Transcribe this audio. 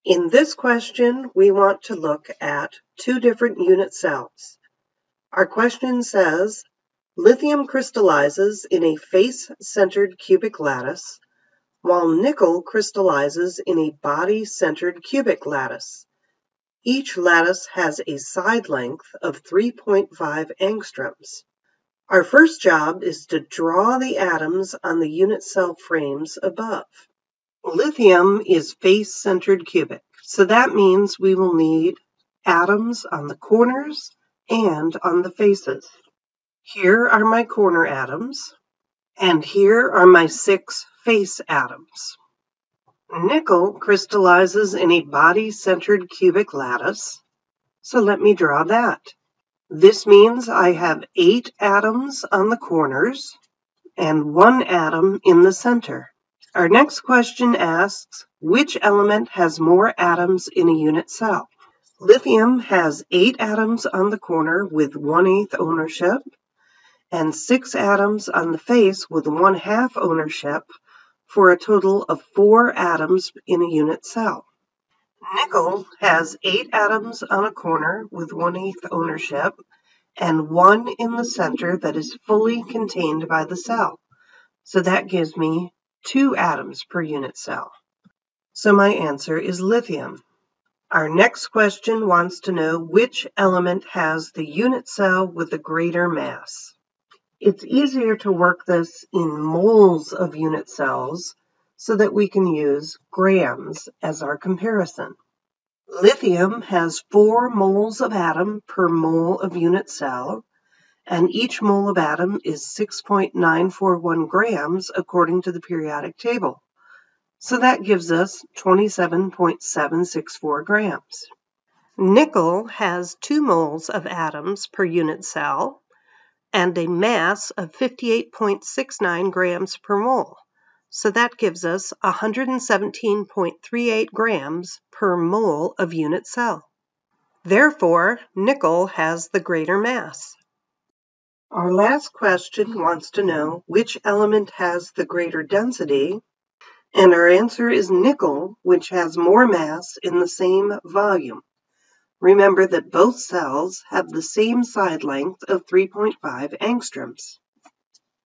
In this question, we want to look at two different unit cells. Our question says, lithium crystallizes in a face-centered cubic lattice, while nickel crystallizes in a body-centered cubic lattice. Each lattice has a side length of 3.5 angstroms. Our first job is to draw the atoms on the unit cell frames above. Lithium is face-centered cubic, so that means we will need atoms on the corners and on the faces. Here are my corner atoms, and here are my 6 face atoms. Nickel crystallizes in a body-centered cubic lattice, so let me draw that. This means I have 8 atoms on the corners and 1 atom in the center. Our next question asks, which element has more atoms in a unit cell? Lithium has 8 atoms on the corner with 1/8 ownership and 6 atoms on the face with 1/2 ownership for a total of 4 atoms in a unit cell. Nickel has 8 atoms on a corner with 1/8 ownership and 1 in the center that is fully contained by the cell. So that gives me 2 atoms per unit cell. So my answer is lithium. Our next question wants to know which element has the unit cell with the greater mass. It's easier to work this in moles of unit cells so that we can use grams as our comparison. Lithium has 4 moles of atom per mole of unit cell, and each mole of atom is 6.941 grams according to the periodic table. So that gives us 27.764 grams. Nickel has 2 moles of atoms per unit cell and a mass of 58.69 grams per mole. So that gives us 117.38 grams per mole of unit cell. Therefore, nickel has the greater mass. Our last question wants to know which element has the greater density, and our answer is nickel, which has more mass in the same volume. Remember that both cells have the same side length of 3.5 angstroms.